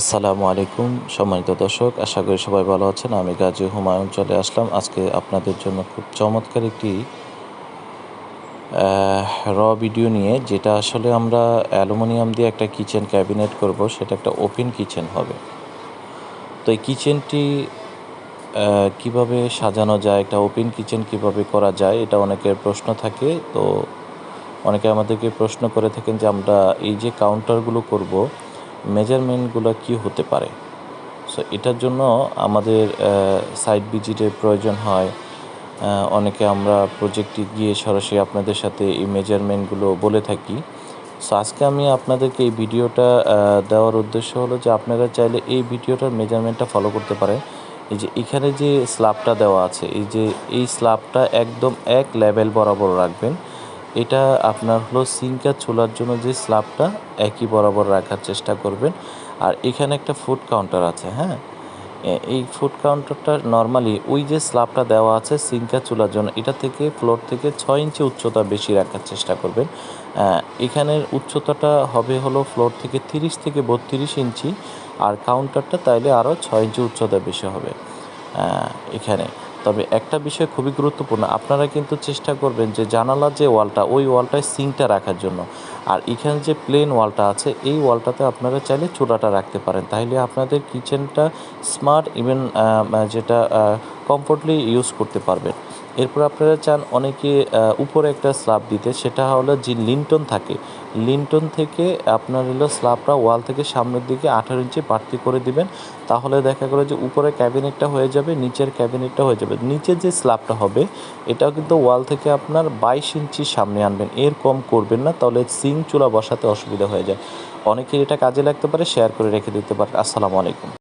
আসসালামু আলাইকুম সম্মানিত দর্শক, আশা করি সবাই ভালো আছেন। আমি গাজী হুমায়ুন চলে আসলাম আজকে আপনাদের জন্য খুব চমৎকার একটি ভিডিও নিয়ে, যেটা আসলে আমরা অ্যালুমিনিয়াম দিয়ে একটা কিচেন ক্যাবিনেট করব। সেটা একটা ওপেন কিচেন হবে। তো এই কিচেনটি কিভাবে সাজানো যায়, একটা ওপেন কিচেন কিভাবে করা যায়, এটা অনেকের প্রশ্ন থাকে। তো অনেকে আমাদেরকে প্রশ্ন করে থাকেন যে আমরা এই যে কাউন্টারগুলো করব, মেজারমেন্টগুলো কি হতে পারে। সো এটার জন্য আমাদের সাইট ভিজিটের প্রয়োজন হয়। অনেকে আমরা প্রজেক্টে গিয়ে সরাসরি আপনাদের সাথে এই মেজারমেন্টগুলো বলে থাকি। সো আজকে আমি আপনাদেরকে এই ভিডিওটা দেওয়ার উদ্দেশ্য হলো যে আপনারা চাইলে এই ভিডিওটার মেজারমেন্টটা ফলো করতে পারেন। এই যে এখানে যে স্ল্যাবটা দেওয়া আছে, এই স্ল্যাবটা একদম এক লেভেল বরাবর রাখবেন। এটা আপনার হলো সিঙ্কার চুলার জন্য যে স্ল্যাবটা একই বরাবর রাখার চেষ্টা করবেন। আর এখানে একটা ফুড কাউন্টার আছে, হ্যাঁ, এই ফুড কাউন্টারটা নর্মালি ওই যে স্ল্যাবটা দেওয়া আছে সিঙ্কার চুলার জন্য, এটা থেকে ফ্লোর থেকে 6 ইঞ্চি উচ্চতা বেশি রাখার চেষ্টা করবেন। এখানের উচ্চতাটা হবে হলো ফ্লোর থেকে 30 থেকে 32 ইঞ্চি, আর কাউন্টারটা তাইলে আরও 6 ইঞ্চি উচ্চতা বেশি হবে এখানে। তবে একটা বিষয় খুবই গুরুত্বপূর্ণ, আপনারা কিন্তু চেষ্টা করবেন যে জানালার যে ওয়ালটা, ওই ওয়ালটায় সিঙ্কটা রাখার জন্য। আর এখানে যে প্লেন ওয়ালটা আছে, এই ওয়ালটাতে আপনারা চাইলে চুলাটা রাখতে পারেন। তাহলে আপনাদের কিচেনটা স্মার্ট, ইভেন যেটা কমফোর্টলি ইউজ করতে পারবেন। এরপর আপনারা চান অনেকে উপরে একটা স্ল্যাব দিতে, সেটা হলো যে লিন্টন থাকে, লিন্টন থেকে আপনার হলো স্ল্যাবটা ওয়াল থেকে সামনের দিকে 18 ইঞ্চি বাড়তি করে দিবেন। তাহলে দেখা গেলো যে উপরে ক্যাবিনেটটা হয়ে যাবে, নিচের ক্যাবিনেটটা হয়ে যাবে। নিচের যে স্ল্যাবটা হবে এটাও কিন্তু ওয়াল থেকে আপনার 22 ইঞ্চি সামনে আনবেন, এর কম করবেন না, তাহলে সিঙ্ক চুলা বসাতে অসুবিধা হয়ে যায়। অনেকের এটা কাজে লাগতে পারে, শেয়ার করে রেখে দিতে পারে। আসসালামু আলাইকুম।